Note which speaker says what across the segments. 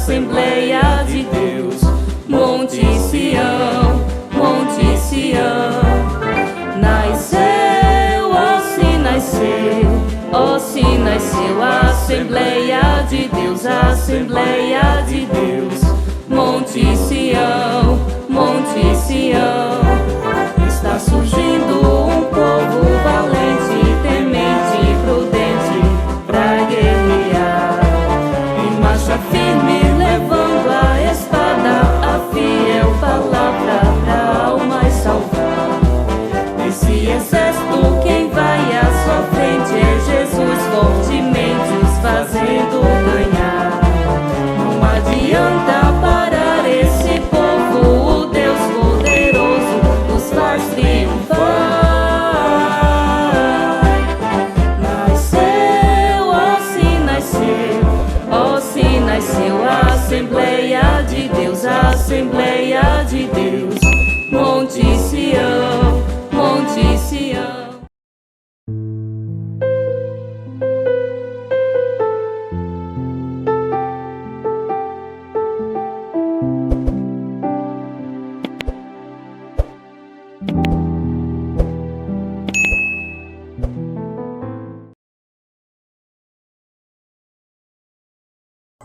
Speaker 1: Assembleia de Deus. Monte Sião, Monte Sião. Nasceu, ó se nasceu, ó se nasceu a Assembleia de Deus, a Assembleia de Deus. Monte Sião, Monte Sião. Está surgindo um povo valente, temente e prudente pra guerrear. Em marcha firme, levando a espada, a fiel palavra pra almas salvar. Esse exército, quem vai à sua frente é Jesus, fortemente os fazendo ganhar. Não adianta parar esse povo, o Deus poderoso nos faz triunfar. Nasceu, ó se nasceu, ó se nasceu a Assembleia de Deus, a Assembleia de Deus. Monte Sião, Monte Sião.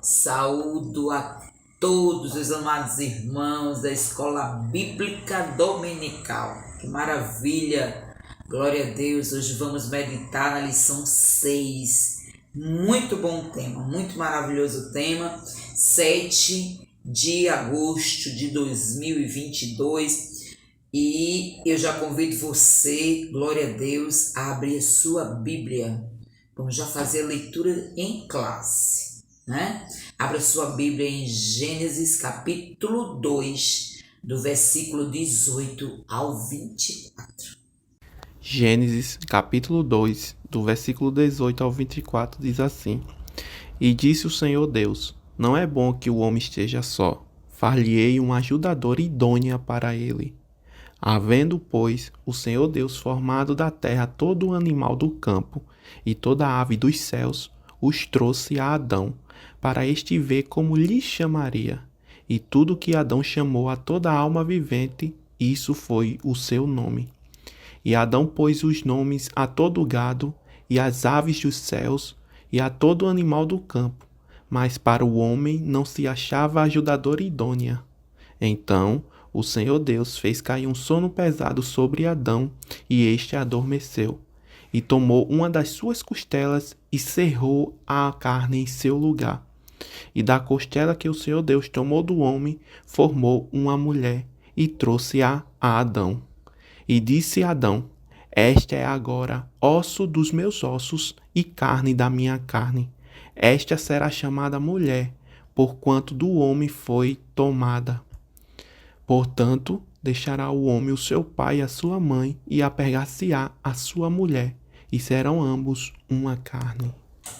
Speaker 2: Saúdo a todos os amados irmãos da Escola Bíblica Dominical. Que maravilha! Glória a Deus! Hoje vamos meditar na lição 6. Muito bom tema, muito maravilhoso tema. 7 de agosto de 2022. E eu já convido você, glória a Deus, a abrir a sua Bíblia. Vamos já fazer a leitura em classe, né? Abra sua Bíblia em Gênesis capítulo 2, do versículo 18 ao 24.
Speaker 3: Gênesis capítulo 2, do versículo 18 ao 24, diz assim: E disse o Senhor Deus: Não é bom que o homem esteja só, far-lhe-ei uma ajudadora idônea para ele. Havendo, pois, o Senhor Deus formado da terra todo o animal do campo e toda a ave dos céus, os trouxe a Adão, para este ver como lhe chamaria. E tudo que Adão chamou a toda a alma vivente, isso foi o seu nome. E Adão pôs os nomes a todo o gado, e às aves dos céus, e a todo animal do campo. Mas para o homem não se achava ajudadora idônea. Então o Senhor Deus fez cair um sono pesado sobre Adão, e este adormeceu. E tomou uma das suas costelas e cerrou a carne em seu lugar. E da costela que o Senhor Deus tomou do homem, formou uma mulher e trouxe-a a Adão. E disse Adão: Esta é agora osso dos meus ossos e carne da minha carne. Esta será chamada mulher, porquanto do homem foi tomada. Portanto, deixará o homem o seu pai e a sua mãe, e apegar-se-á a sua mulher, e serão ambos uma carne.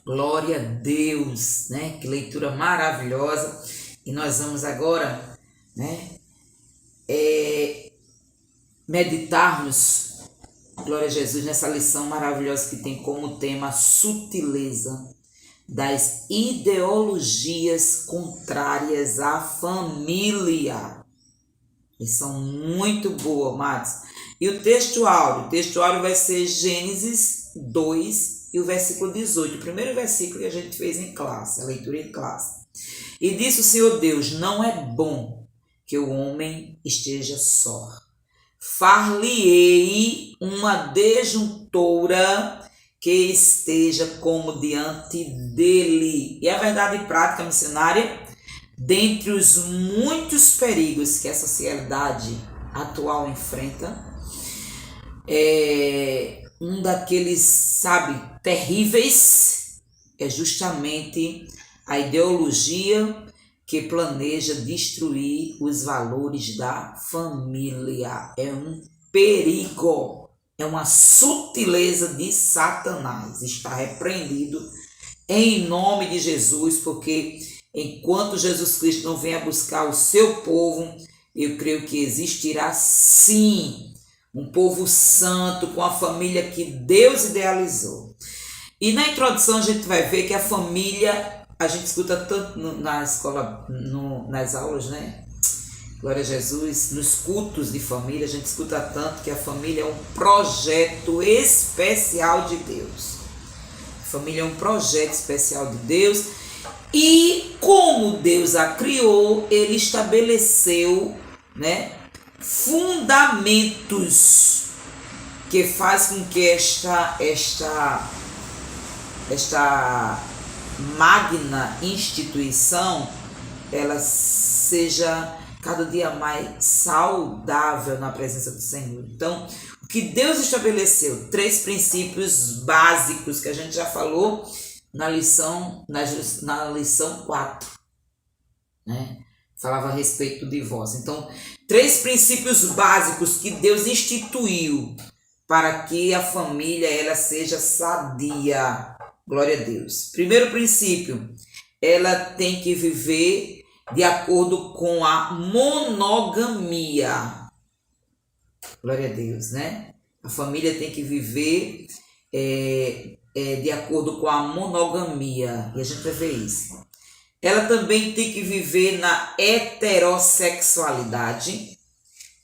Speaker 2: Glória a Deus, né? Que leitura maravilhosa. E nós vamos agora, né, meditarmos, glória a Jesus, nessa lição maravilhosa que tem como tema a sutileza das ideologias contrárias à família. Lição muito boa, amados. E o texto áureo vai ser Gênesis 2 e o versículo 18. O primeiro versículo que a gente fez em classe, a leitura em classe. E disse o Senhor Deus: Não é bom que o homem esteja só. Far-lhe-ei uma desjuntora que esteja como diante dele. E a verdade prática missionária, dentre os muitos perigos que a sociedade atual enfrenta, um daqueles, terríveis, é justamente a ideologia que planeja destruir os valores da família. É um perigo, é uma sutileza de Satanás. Está repreendido em nome de Jesus, porque enquanto Jesus Cristo não venha buscar o seu povo, eu creio que existirá sim um povo santo com a família que Deus idealizou. E na introdução a gente vai ver que a família a gente escuta tanto na escola, nas aulas, né? Glória a Jesus, nos cultos de família, a gente escuta tanto que a família é um projeto especial de Deus. A família é um projeto especial de Deus. E como Deus a criou, Ele estabeleceu, né, fundamentos que faz com que esta magna instituição ela seja cada dia mais saudável na presença do Senhor. Então, o que Deus estabeleceu, 3 princípios básicos que a gente já falou na lição 4, né? Falava a respeito do divórcio. Então, 3 princípios básicos que Deus instituiu para que a família ela seja sadia. Glória a Deus. Primeiro princípio, ela tem que viver de acordo com a monogamia. Glória a Deus, né? A família tem que viver de acordo com a monogamia. E a gente vai ver isso. Ela também tem que viver na heterossexualidade.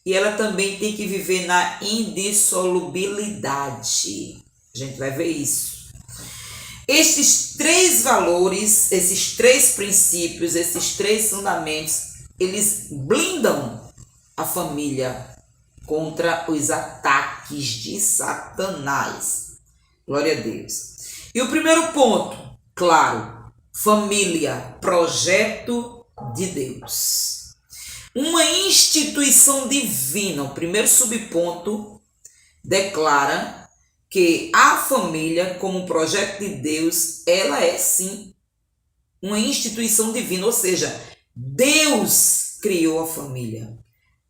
Speaker 2: E ela também tem que viver na indissolubilidade. A gente vai ver isso. Estes 3 valores, esses 3 princípios, esses 3 fundamentos, eles blindam a família contra os ataques de Satanás. Glória a Deus. E o primeiro ponto, claro, família, projeto de Deus. Uma instituição divina, o primeiro subponto, declara que a família, como projeto de Deus, ela é sim uma instituição divina, ou seja, Deus criou a família.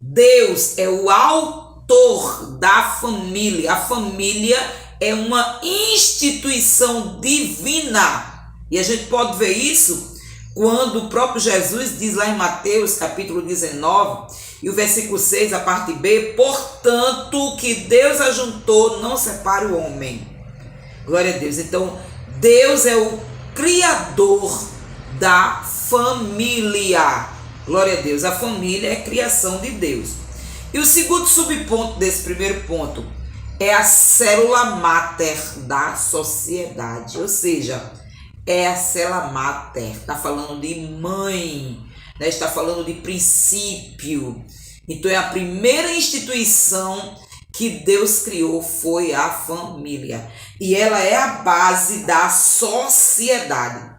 Speaker 2: Deus é o autor da família. A família é uma instituição divina. E a gente pode ver isso quando o próprio Jesus diz lá em Mateus, capítulo 19, e o versículo 6, a parte B, portanto, o que Deus ajuntou, não separe o homem. Glória a Deus. Então, Deus é o criador da família. Glória a Deus. A família é a criação de Deus. E o segundo subponto desse primeiro ponto é a célula máter da sociedade. Ou seja, é a célula máter. Está falando de mãe, né? Está falando de princípio. Então, é a primeira instituição que Deus criou foi a família. E ela é a base da sociedade.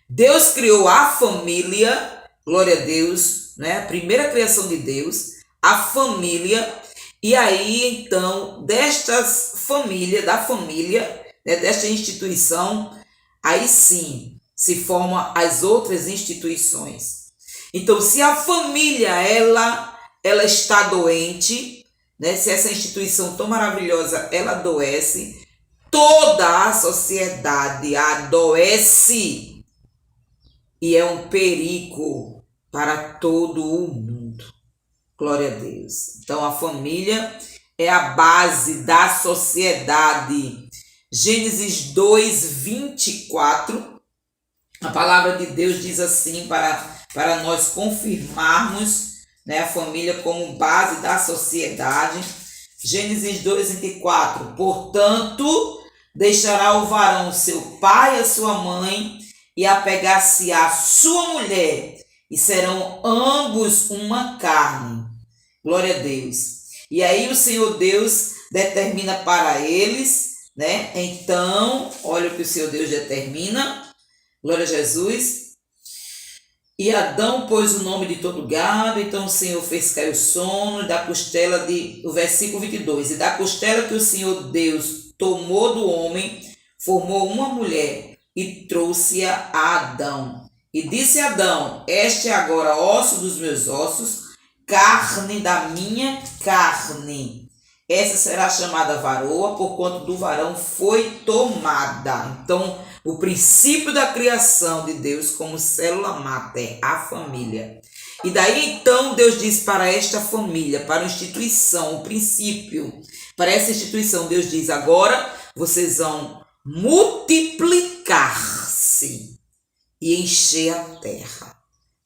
Speaker 2: Deus criou a família, glória a Deus, né? A primeira criação de Deus, a família. E aí, então, destas famílias, da família, né, desta instituição, aí sim se formam as outras instituições. Então, se a família, ela está doente, né, se essa instituição tão maravilhosa, ela adoece, toda a sociedade adoece. E é um perigo para todo o mundo. Glória a Deus. Então, a família é a base da sociedade. Gênesis 2, 24. A palavra de Deus diz assim, para nós confirmarmos, né, a família como base da sociedade. Gênesis 2, 24. Portanto, deixará o varão seu pai e a sua mãe, e apegar-se à sua mulher, e serão ambos uma carne. Glória a Deus. E aí o Senhor Deus determina para eles, né? Então, olha o que o Senhor Deus determina. Glória a Jesus. E Adão pôs o nome de todo gado, então o Senhor fez cair o sono, e da costela o versículo 22, e da costela que o Senhor Deus tomou do homem, formou uma mulher, e trouxe-a a Adão. E disse Adão, este é agora osso dos meus ossos, carne da minha carne. Essa será chamada varoa, porquanto do varão foi tomada. Então, o princípio da criação de Deus como célula máter, a família. E daí, então, Deus diz para esta família, para a instituição, o princípio, para essa instituição, Deus diz, agora vocês vão multiplicar-se e encher a terra.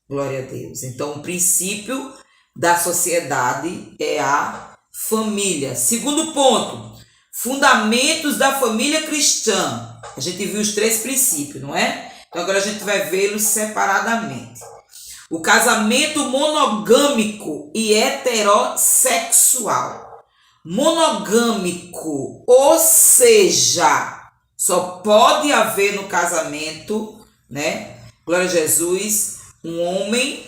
Speaker 2: Glória a Deus. Então, o princípio da sociedade é a família. Segundo ponto, fundamentos da família cristã. A gente viu os 3 princípios, não é? Então, agora a gente vai vê-los separadamente. O casamento monogâmico e heterossexual. Monogâmico, ou seja, só pode haver no casamento, né? Glória a Jesus, um homem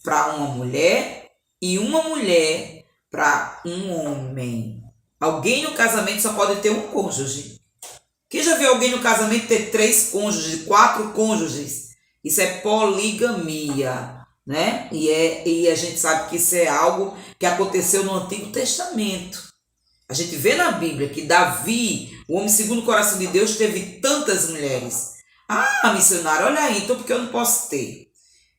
Speaker 2: para uma mulher e uma mulher para um homem. Alguém no casamento só pode ter um cônjuge. Quem já viu alguém no casamento ter 3 cônjuges, 4 cônjuges? Isso é poligamia, né? E a gente sabe que isso é algo que aconteceu no Antigo Testamento. A gente vê na Bíblia que Davi, o homem segundo o coração de Deus, teve tantas mulheres. Ah, missionário, olha aí, então por que eu não posso ter?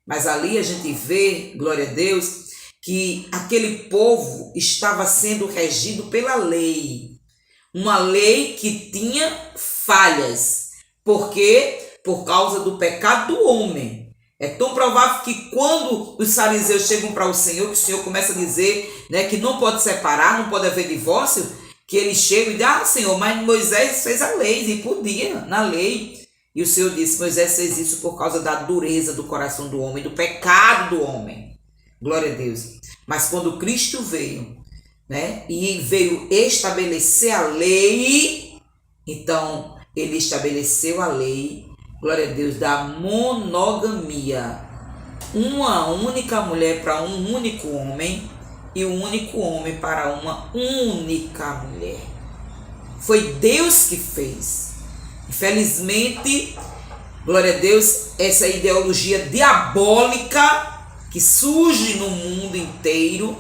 Speaker 2: Mas ali a gente vê, glória a Deus, que aquele povo estava sendo regido pela lei. Uma lei que tinha falhas. Por quê? Por causa do pecado do homem. É tão provável que quando os fariseus chegam para o Senhor, que o Senhor começa a dizer, né, que não pode separar, não pode haver divórcio, que eles chegam e dizem, ah, Senhor, mas Moisés fez a lei, e podia, na lei. E o Senhor disse, Moisés fez isso por causa da dureza do coração do homem, do pecado do homem. Glória a Deus. Mas quando Cristo veio, né, e veio estabelecer a lei, então ele estabeleceu a lei, glória a Deus, da monogamia. Uma única mulher para um único homem e um único homem para uma única mulher. Foi Deus que fez. Infelizmente, glória a Deus, essa ideologia diabólica que surge no mundo inteiro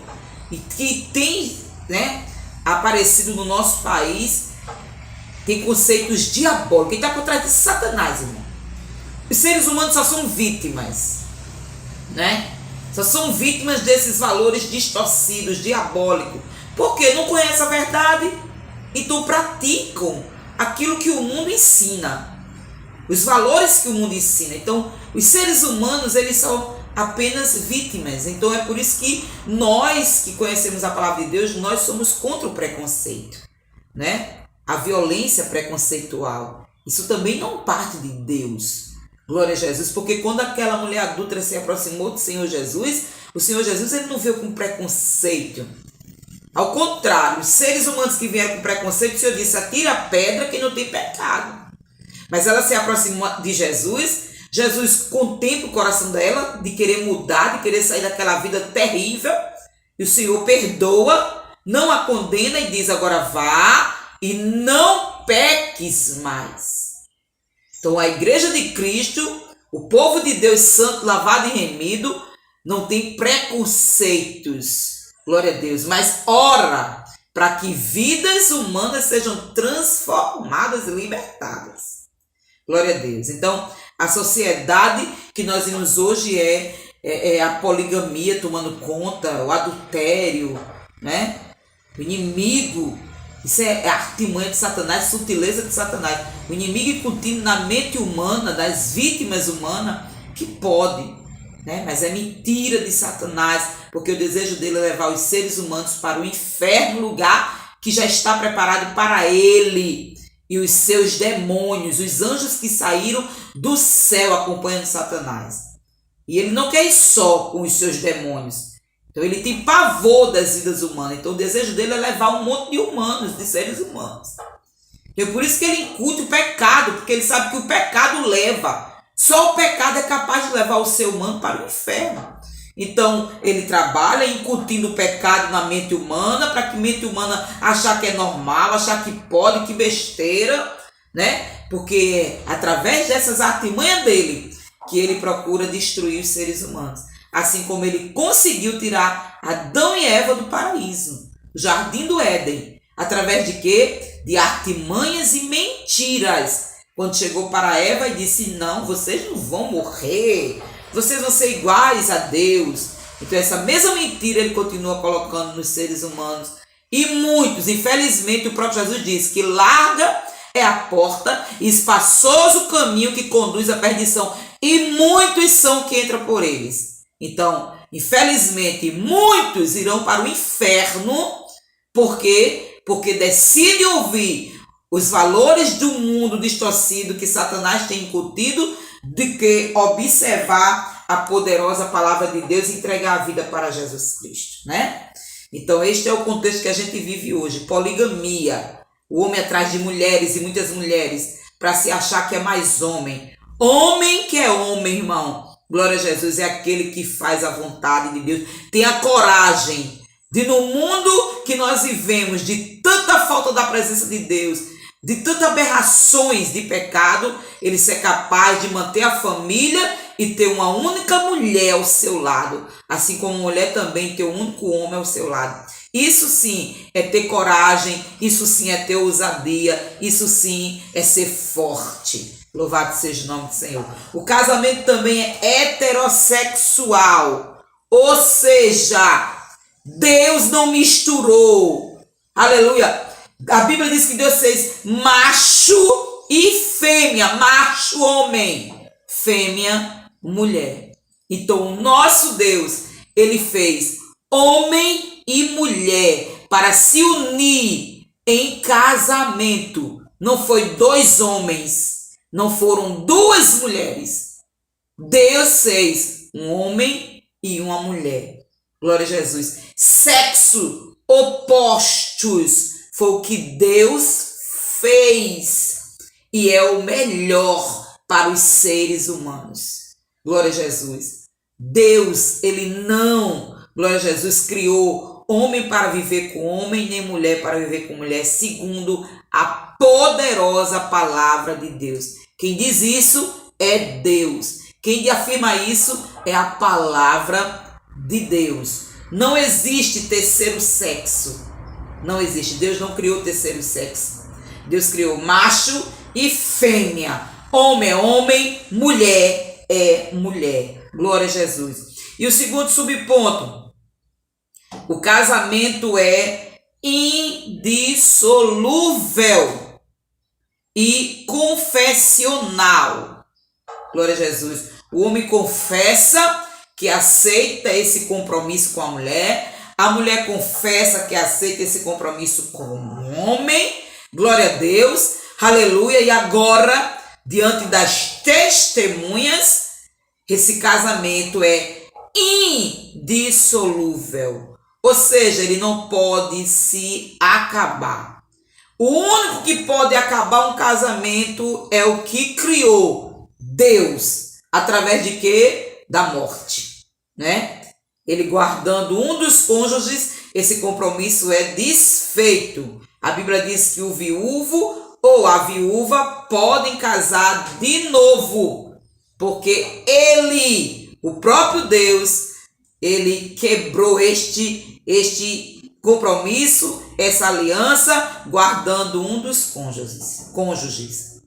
Speaker 2: e que tem, né, aparecido no nosso país, tem conceitos diabólicos. Quem está por trás de Satanás, irmão? Os seres humanos só são vítimas, né? Só são vítimas desses valores distorcidos, diabólicos. Porque não conhecem a verdade, então praticam aquilo que o mundo ensina. Os valores que o mundo ensina. Então, os seres humanos, eles são apenas vítimas. Então, é por isso que nós que conhecemos a palavra de Deus, nós somos contra o preconceito, né? A violência preconceitual. Isso também não parte de Deus. Glória a Jesus, porque quando aquela mulher adúltera se aproximou do Senhor Jesus, o Senhor Jesus ele não veio com preconceito. Ao contrário, os seres humanos que vieram com preconceito, o Senhor disse, atira a pedra quem não tem pecado. Mas ela se aproximou de Jesus, Jesus contempla o coração dela de querer mudar, de querer sair daquela vida terrível, e o Senhor perdoa, não a condena e diz, agora vá e não peques mais. Então, a igreja de Cristo, o povo de Deus santo, lavado e remido, não tem preconceitos, glória a Deus, mas ora para que vidas humanas sejam transformadas e libertadas. Glória a Deus. Então, a sociedade que nós vimos hoje é a poligamia tomando conta, o adultério, né? O inimigo. Isso é a artimanha de Satanás, sutileza de Satanás. O inimigo incutindo na mente humana, das vítimas humanas, que pode, né? Mas é mentira de Satanás, porque o desejo dele é levar os seres humanos para o inferno, lugar que já está preparado para ele e os seus demônios, os anjos que saíram do céu acompanhando Satanás. E ele não quer ir só com os seus demônios. Então ele tem pavor das vidas humanas. Então o desejo dele é levar um monte de humanos, de seres humanos. E é por isso que ele incute o pecado, porque ele sabe que o pecado leva. Só o pecado é capaz de levar o ser humano para o inferno. Então ele trabalha incutindo o pecado na mente humana, para que a mente humana achar que é normal, achar que pode, que besteira, né? Porque através dessas artimanhas dele, que ele procura destruir os seres humanos. Assim como ele conseguiu tirar Adão e Eva do paraíso, do jardim do Éden. Através de quê? De artimanhas e mentiras. Quando chegou para Eva e disse, não, vocês não vão morrer. Vocês vão ser iguais a Deus. Então essa mesma mentira ele continua colocando nos seres humanos. E muitos, infelizmente, o próprio Jesus disse que larga é a porta e espaçoso o caminho que conduz à perdição. e muitos são que entram por eles. Então, infelizmente, muitos irão para o inferno. Por quê? Porque decidem ouvir os valores do mundo distorcido que Satanás tem incutido, de que observar a poderosa palavra de Deus e entregar a vida para Jesus Cristo, né? Então, este é o contexto que a gente vive hoje. Poligamia. O homem atrás de mulheres e muitas mulheres para se achar que é mais homem. Homem que é homem, irmão. Glória a Jesus, é aquele que faz a vontade de Deus. Tem a coragem de, no mundo que nós vivemos, de tanta falta da presença de Deus, de tantas aberrações de pecado, ele ser capaz de manter a família e ter uma única mulher ao seu lado, assim como a mulher também ter um único homem ao seu lado. Isso sim é ter coragem, isso sim é ter ousadia, isso sim é ser forte. Louvado seja o nome do Senhor. O casamento também é heterossexual, ou seja, Deus não misturou. Aleluia. A Bíblia diz que Deus fez macho e fêmea, macho homem, fêmea mulher. Então o nosso Deus, ele fez homem e mulher para se unir em casamento. Não foi dois homens, não foram duas mulheres. Deus fez um homem e uma mulher. Glória a Jesus. Sexo opostos foi o que Deus fez e é o melhor para os seres humanos. Glória a Jesus. Deus, ele não, glória a Jesus, criou homem para viver com homem, nem mulher para viver com mulher, segundo a poderosa palavra de Deus. Quem diz isso é Deus. Quem afirma isso é a palavra de Deus. Não existe terceiro sexo. Não existe. Deus não criou terceiro sexo. Deus criou macho e fêmea. Homem é homem, mulher é mulher. Glória a Jesus. E o segundo subponto. O casamento é indissolúvel e confessional. Glória a Jesus. O homem confessa que aceita esse compromisso com a mulher confessa que aceita esse compromisso com o homem. Glória a Deus. Aleluia. E agora, diante das testemunhas, esse casamento é indissolúvel. Ou seja, ele não pode se acabar. O único que pode acabar um casamento é o que criou, Deus. Através de quê? Da morte, né? Ele guardando um dos cônjuges, esse compromisso é desfeito. A Bíblia diz que o viúvo ou a viúva podem casar de novo, porque ele, o próprio Deus, ele quebrou este compromisso, essa aliança, guardando um dos cônjuges.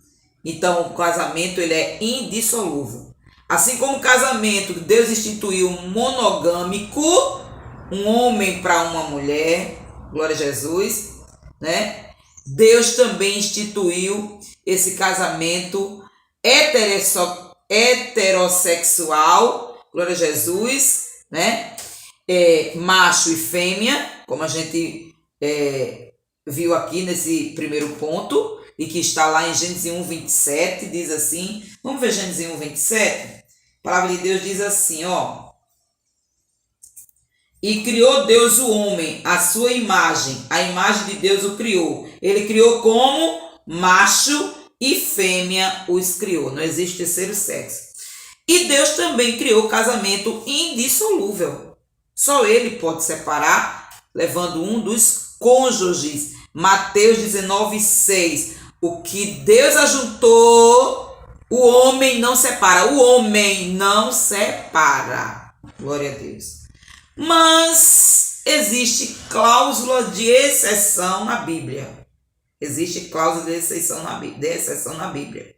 Speaker 2: Então, o casamento ele é indissolúvel. Assim como o casamento, Deus instituiu monogâmico, um homem para uma mulher, glória a Jesus, né? Deus também instituiu esse casamento heterossexual, glória a Jesus, né? Macho e fêmea, como a gente viu aqui nesse primeiro ponto, e que está lá em Gênesis 1, 27, diz assim, vamos ver Gênesis 1, 27? A palavra de Deus diz assim, ó. E criou Deus o homem, a sua imagem, a imagem de Deus o criou. Ele criou como macho e fêmea os criou, não existe terceiro sexo. E Deus também criou o casamento indissolúvel. Só ele pode separar, levando um dos cônjuges. Mateus 19, 6. O que Deus ajuntou, o homem não separa. O homem não separa. Glória a Deus. Mas existe cláusula de exceção na Bíblia. Existe cláusula de exceção na Bíblia.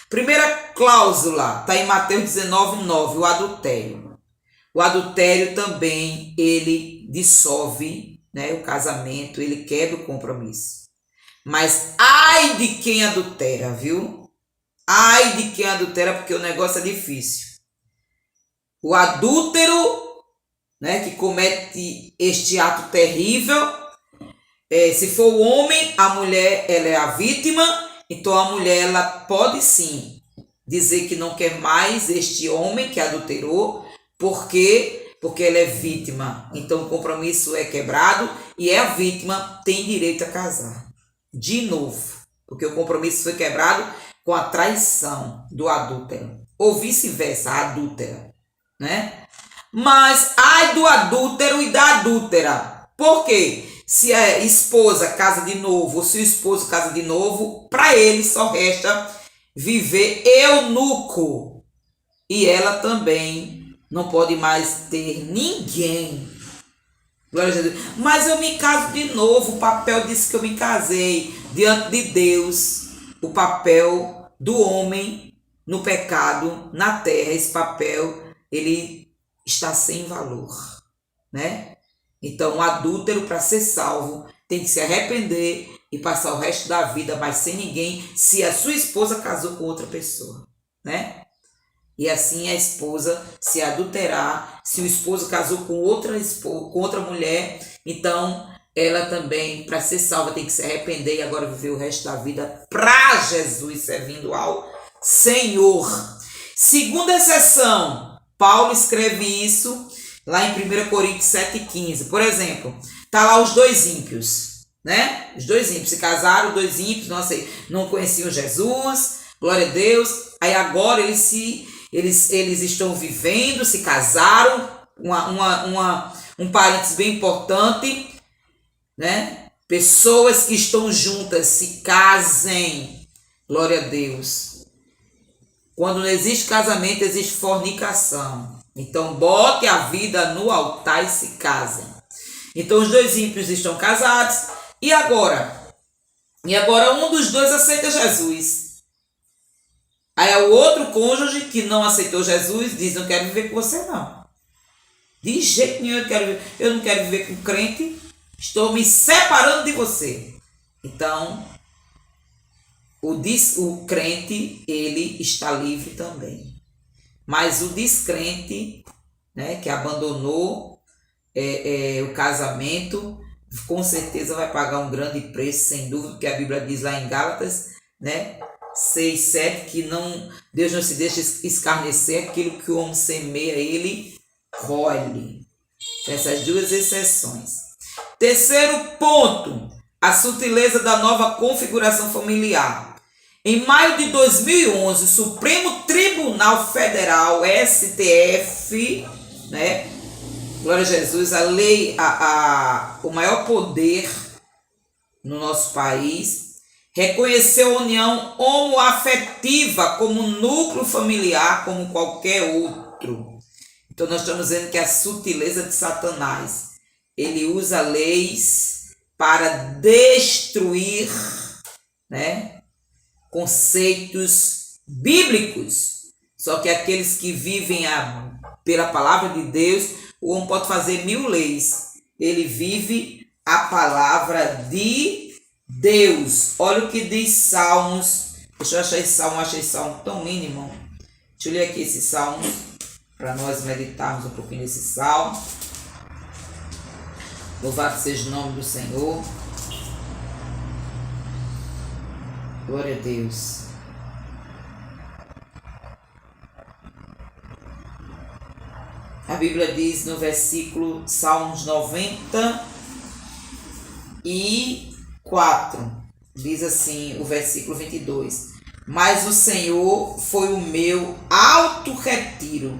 Speaker 2: Primeira cláusula está em Mateus 19, 9. O adultério. O adultério também, ele dissolve, né, o casamento, ele quebra o compromisso. Mas ai de quem adultera, viu? Ai de quem adultera, porque o negócio é difícil. O adúltero, né, que comete este ato terrível, se for o homem, a mulher ela é a vítima, então a mulher ela pode sim dizer que não quer mais este homem que adulterou, porque ela é vítima. Então o compromisso é quebrado e a vítima tem direito a casar de novo, porque o compromisso foi quebrado com a traição do adúltero, ou vice-versa, a adúltera, né? Mas ai do adúltero e da adúltera. Por quê? Se a esposa casa de novo, ou se o esposo casa de novo, para ele só resta viver eunuco. E ela também não pode mais ter ninguém. Glória a Jesus. Mas eu me caso de novo. O papel disse que eu me casei diante de Deus. O papel do homem no pecado, na terra, esse papel, ele está sem valor, né? Então, o adúltero, para ser salvo, tem que se arrepender e passar o resto da vida, mas sem ninguém, se a sua esposa casou com outra pessoa, né? E assim a esposa se adulterar, se o esposo casou com outra mulher, então ela também, para ser salva, tem que se arrepender e agora viver o resto da vida para Jesus, servindo ao Senhor. Segunda exceção, Paulo escreve isso lá em 1 Coríntios 7,15. Por exemplo, tá lá os dois ímpios, né? Os dois ímpios se casaram, dois ímpios, não conheciam Jesus, glória a Deus. Aí agora eles estão vivendo, se casaram, um parênteses bem importante, né? Pessoas que estão juntas, se casem, glória a Deus. Quando não existe casamento, existe fornicação. Então, bote a vida no altar e se casem. Então, os dois ímpios estão casados. E agora? Um dos dois aceita Jesus. Aí o outro cônjuge que não aceitou Jesus diz, não quero viver com você não. De jeito nenhum eu não quero viver com crente. Estou me separando de você. Então, o crente, ele está livre também. Mas o descrente, né, que abandonou o casamento, com certeza vai pagar um grande preço, sem dúvida, porque a Bíblia diz lá em Gálatas, né, 6:7, que Deus não se deixa escarnecer, aquilo que o homem semeia, ele colhe. Essas duas exceções. Terceiro ponto, a sutileza da nova configuração familiar. Em maio de 2011, o Supremo Tribunal Federal, STF, né? Glória a Jesus, a lei, o maior poder no nosso país, reconheceu a união homoafetiva como núcleo familiar, como qualquer outro. Então, nós estamos dizendo que a sutileza de Satanás, ele usa leis para destruir, né, conceitos bíblicos. Só que aqueles que vivem pela palavra de Deus, o homem pode fazer 1000 leis, ele vive a palavra de Deus. Olha o que diz Salmos. Deixa eu achar esse salmo tão lindo, irmão. Deixa eu ler aqui esse salmo para nós meditarmos um pouquinho nesse salmo. Louvado seja o nome do Senhor. Glória a Deus. A Bíblia diz no versículo Salmos 94, diz assim, o versículo 22. Mas o Senhor foi o meu alto retiro,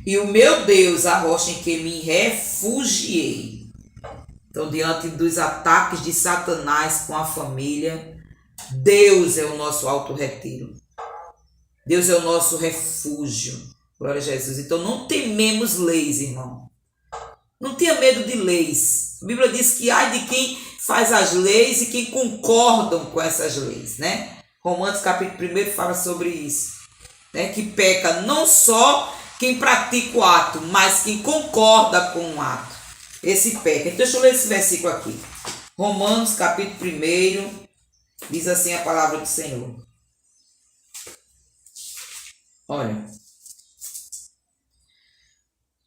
Speaker 2: e o meu Deus, a rocha em que me refugiei. Então, diante dos ataques de Satanás com a família, Deus é o nosso alto retiro. Deus é o nosso refúgio. Glória a Jesus. Então, não tememos leis, irmão. Não tenha medo de leis. A Bíblia diz que ai de quem faz as leis e quem concordam com essas leis, né? Romanos capítulo 1 fala sobre isso, né? Que peca não só quem pratica o ato, mas quem concorda com o ato. Esse peca. Então, deixa eu ler esse versículo aqui. Romanos capítulo 1, diz assim a palavra do Senhor. Olha,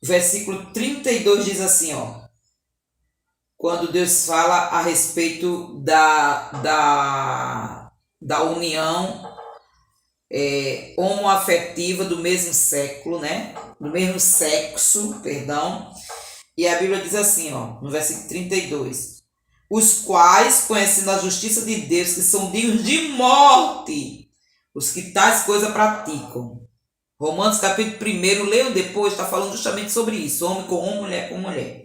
Speaker 2: o versículo 32 diz assim, ó. Quando Deus fala a respeito da união homoafetiva do mesmo século, né? Do mesmo sexo, perdão. E a Bíblia diz assim, ó, no versículo 32. Os quais, conhecendo a justiça de Deus, que são dignos de morte, os que tais coisas praticam. Romanos capítulo 1, leiam depois, está falando justamente sobre isso. Homem com homem, mulher com mulher.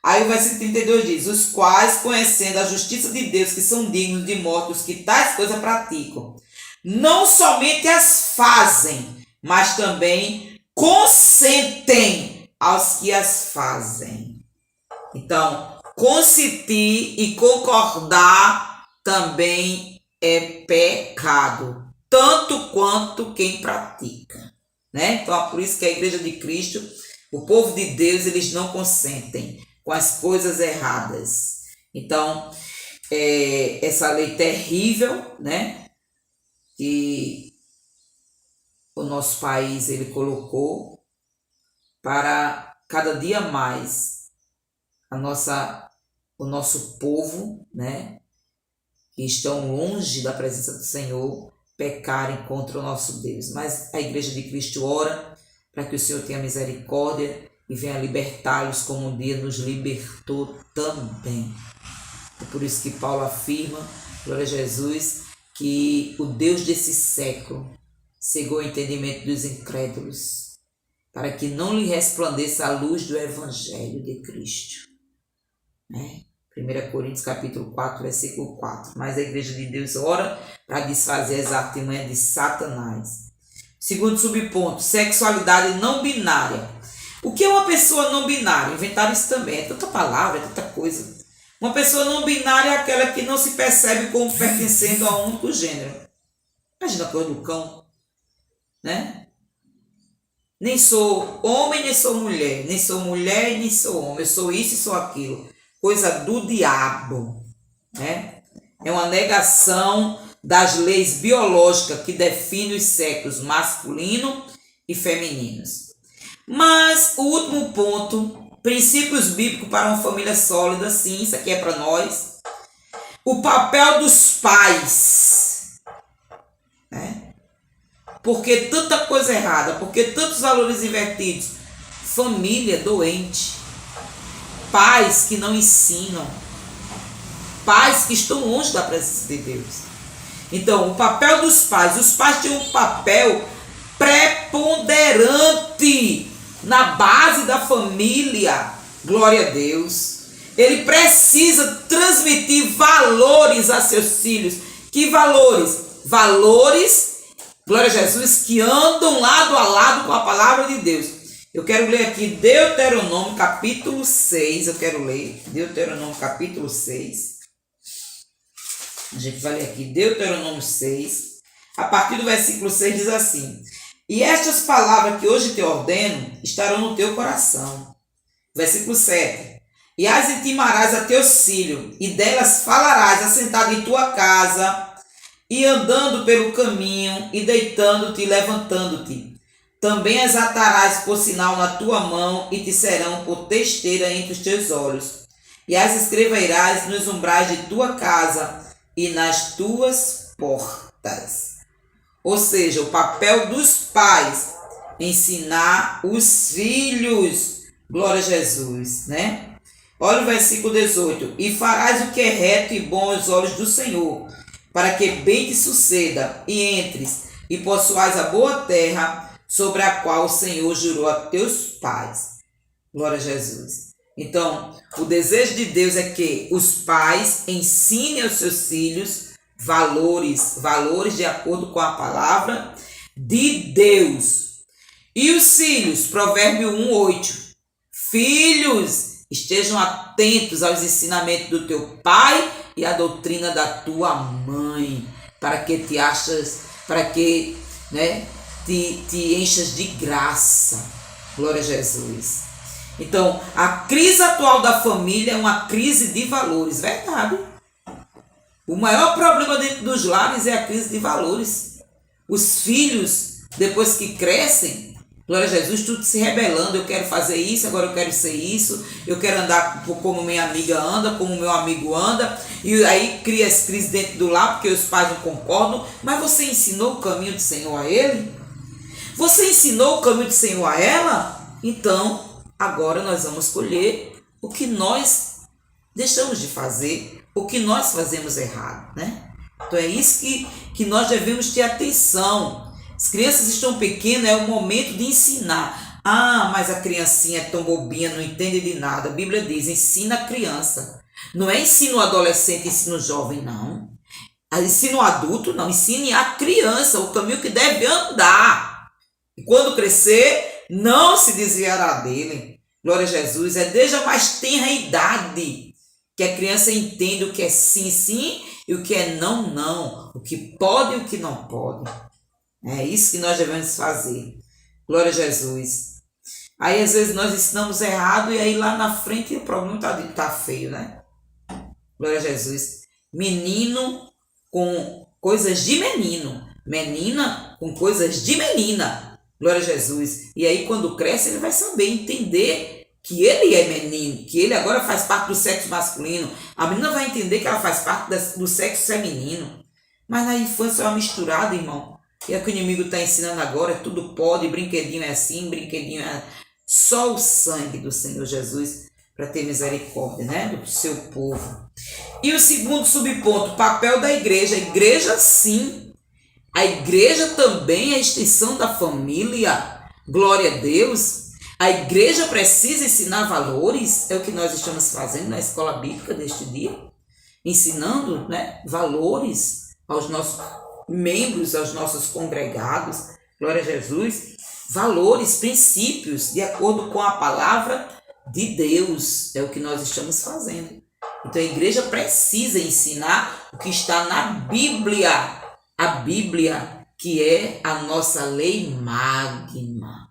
Speaker 2: Aí o versículo 32 diz, os quais, conhecendo a justiça de Deus, que são dignos de morte, os que tais coisas praticam, não somente as fazem, mas também consentem aos que as fazem. Então, consentir e concordar também é pecado, tanto quanto quem pratica, né? Então, é por isso que a Igreja de Cristo, o povo de Deus, eles não consentem com as coisas erradas. Então, essa lei terrível, né, que o nosso país ele colocou para cada dia mais o nosso povo, né, que estão longe da presença do Senhor, pecarem contra o nosso Deus. Mas a Igreja de Cristo ora para que o Senhor tenha misericórdia e venha libertá-los como um dia nos libertou também. É por isso que Paulo afirma, glória a Jesus, que o Deus desse século cegou o entendimento dos incrédulos, para que não lhe resplandeça a luz do Evangelho de Cristo. 1 Coríntios capítulo 4, versículo 4. Mas a Igreja de Deus ora para desfazer as artimanhas de Satanás. Segundo subponto, sexualidade não binária. O que é uma pessoa não binária? Inventaram isso também. É tanta palavra, é tanta coisa. Uma pessoa não binária é aquela que não se percebe como pertencendo a um único gênero. Imagina a coisa do cão, né? Nem sou homem, nem sou mulher. Nem sou mulher, nem sou homem. Eu sou isso e sou aquilo. Coisa do diabo, né? É uma negação das leis biológicas que definem os sexos masculino e femininos. Mas o último ponto, princípios bíblicos para uma família sólida, sim, isso aqui é para nós. O papel dos pais, né? Por que tanta coisa errada? Por que tantos valores invertidos? Família doente, pais que não ensinam, pais que estão longe da presença de Deus. Então, o papel dos pais, os pais têm um papel preponderante na base da família, glória a Deus. Ele precisa transmitir valores a seus filhos. Que valores? Valores, glória a Jesus, que andam lado a lado com a palavra de Deus. Eu quero ler aqui Deuteronômio capítulo 6, eu quero ler Deuteronômio capítulo 6. A gente vai ler aqui Deuteronômio 6, a partir do versículo 6 diz assim: e estas palavras que hoje te ordeno estarão no teu coração. Versículo 7. E as intimarás a teus filhos, e delas falarás assentado em tua casa, e andando pelo caminho, e deitando-te e levantando-te. Também as atarás por sinal na tua mão, e te serão por testeira entre os teus olhos. E as escreverás nos umbrais de tua casa, e nas tuas portas. Ou seja, o papel dos pais, ensinar os filhos, glória a Jesus, né? Olha o versículo 18. E farás o que é reto e bom aos olhos do Senhor, para que bem te suceda, e entres, e possuais a boa terra, sobre a qual o Senhor jurou a teus pais. Glória a Jesus. Então, o desejo de Deus é que os pais ensinem aos seus filhos valores de acordo com a palavra de Deus. E os filhos, Provérbio 1:8. Filhos, estejam atentos aos ensinamentos do teu pai e à doutrina da tua mãe, para que te enchas de graça. Glória a Jesus. Então, a crise atual da família é uma crise de valores, verdade. O maior problema dentro dos lares é a crise de valores. Os filhos depois que crescem, glória a Jesus, tudo se rebelando. Eu quero fazer isso, agora eu quero ser isso, eu quero andar como minha amiga anda, como meu amigo anda, e aí cria as crises dentro do lar, porque os pais não concordam. Mas você ensinou o caminho do Senhor a ele? Você ensinou o caminho do Senhor a ela? Então, agora nós vamos colher o que nós deixamos de fazer, o que nós fazemos errado, né? Então é isso que nós devemos ter atenção. As crianças estão pequenas, é o momento de ensinar. Ah, mas a criancinha é tão bobinha, não entende de nada. A Bíblia diz, ensina a criança. Não é ensino adolescente, ensino jovem, não. Ensino adulto, não. Ensine a criança o caminho que deve andar. E quando crescer, não se desviará dele. Glória a Jesus. É desde a mais tenra idade que a criança entende o que é sim, sim e o que é não, não. O que pode e o que não pode. É isso que nós devemos fazer. Glória a Jesus. Aí às vezes nós ensinamos errado e aí lá na frente o problema tá feio, né? Glória a Jesus. Menino com coisas de menino. Menina com coisas de menina. Glória a Jesus. E aí quando cresce ele vai saber entender que ele é menino, que ele agora faz parte do sexo masculino. A menina vai entender que ela faz parte do sexo feminino. Mas na infância é uma misturada, irmão. E é o que o inimigo está ensinando agora, tudo pode, brinquedinho é assim, brinquedinho é... Só o sangue do Senhor Jesus para ter misericórdia, né, do seu povo. E o segundo subponto, papel da igreja. A igreja, sim. A igreja também é a extensão da família. Glória a Deus. A igreja precisa ensinar valores, é o que nós estamos fazendo na escola bíblica deste dia. Ensinando, né, valores aos nossos membros, aos nossos congregados, glória a Jesus, valores, princípios, de acordo com a palavra de Deus, é o que nós estamos fazendo. Então a igreja precisa ensinar o que está na Bíblia, a Bíblia que é a nossa lei magna,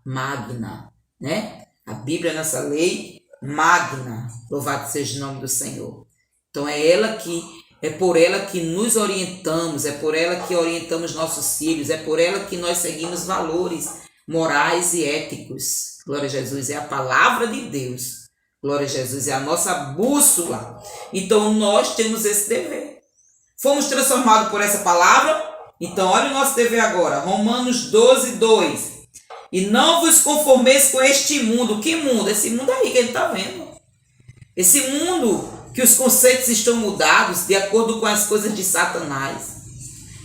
Speaker 2: né? A Bíblia é a nossa lei magna, louvado seja o nome do Senhor. Então é por ela que nos orientamos, é por ela que orientamos nossos filhos, é por ela que nós seguimos valores morais e éticos. Glória a Jesus, é a palavra de Deus. Glória a Jesus, é a nossa bússola. Então nós temos esse dever. Fomos transformados por essa palavra, então olha o nosso dever agora. Romanos 12, 2. E não vos conformeis com este mundo. Que mundo? Esse mundo aí que ele está vendo. Esse mundo que os conceitos estão mudados de acordo com as coisas de Satanás.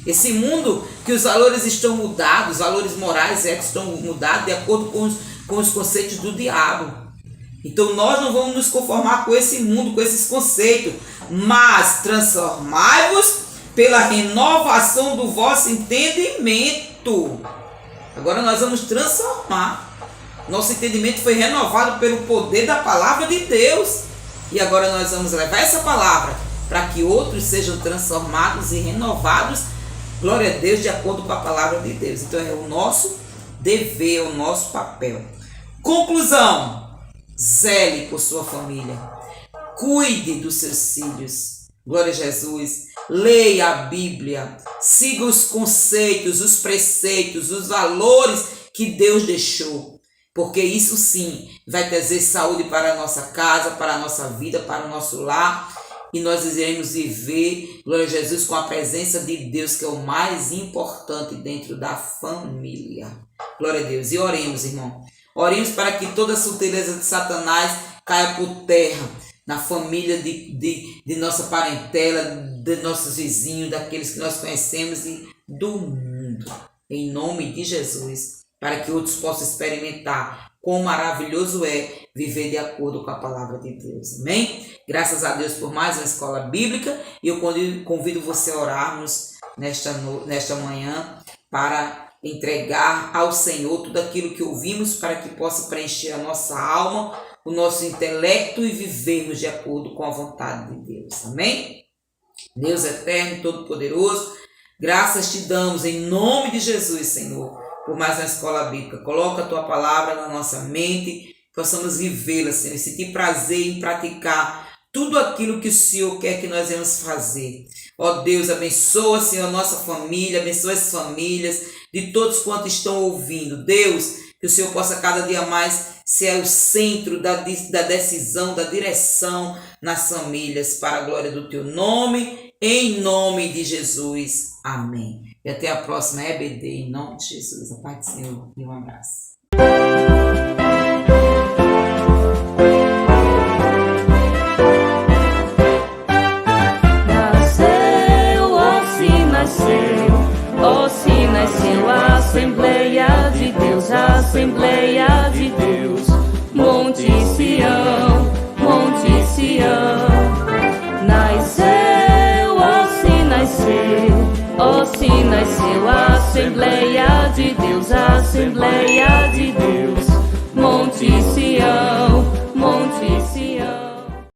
Speaker 2: Esse mundo que os valores estão mudados, os valores morais e éticos estão mudados de acordo com os conceitos do diabo. Então nós não vamos nos conformar com esse mundo, com esses conceitos, mas transformai-vos pela renovação do vosso entendimento. Agora nós vamos transformar. Nosso entendimento foi renovado pelo poder da palavra de Deus. E agora nós vamos levar essa palavra para que outros sejam transformados e renovados, glória a Deus, de acordo com a palavra de Deus. Então é o nosso dever, é o nosso papel. Conclusão: zele por sua família. Cuide dos seus filhos. Glória a Jesus. Leia a Bíblia. Siga os conceitos, os preceitos, os valores que Deus deixou. Porque isso sim vai trazer saúde para a nossa casa, para a nossa vida, para o nosso lar. E nós iremos viver, glória a Jesus, com a presença de Deus, que é o mais importante dentro da família. Glória a Deus. E oremos, irmão. Oremos para que toda a sutileza de Satanás caia por terra na família de nossa parentela, de nossos vizinhos, daqueles que nós conhecemos e do mundo. Em nome de Jesus. Para que outros possam experimentar quão maravilhoso é viver de acordo com a palavra de Deus. Amém? Graças a Deus por mais uma escola bíblica. E eu convido você a orarmos nesta manhã para entregar ao Senhor tudo aquilo que ouvimos, para que possa preencher a nossa alma, o nosso intelecto e vivermos de acordo com a vontade de Deus. Amém? Deus eterno e todo-poderoso, graças te damos em nome de Jesus, Senhor, por mais uma escola bíblica. Coloca a tua palavra na nossa mente, possamos vivê-la, Senhor, e sentir prazer em praticar tudo aquilo que o Senhor quer que nós venhamos fazer. Ó Deus, abençoa, Senhor, a nossa família, abençoa as famílias, de todos quantos estão ouvindo. Deus, que o Senhor possa cada dia mais ser o centro da decisão, da direção nas famílias, para a glória do teu nome, em nome de Jesus. Amém. E até a próxima EBD, em nome de Jesus. A paz do Senhor e um abraço.
Speaker 1: Ó, se nasceu a Assembleia de Deus, a Assembleia de Deus, Monte Sião, Monte Sião. Nasceu, ó, se nasceu a Assembleia de Deus, a Assembleia de Deus, Monte Sião.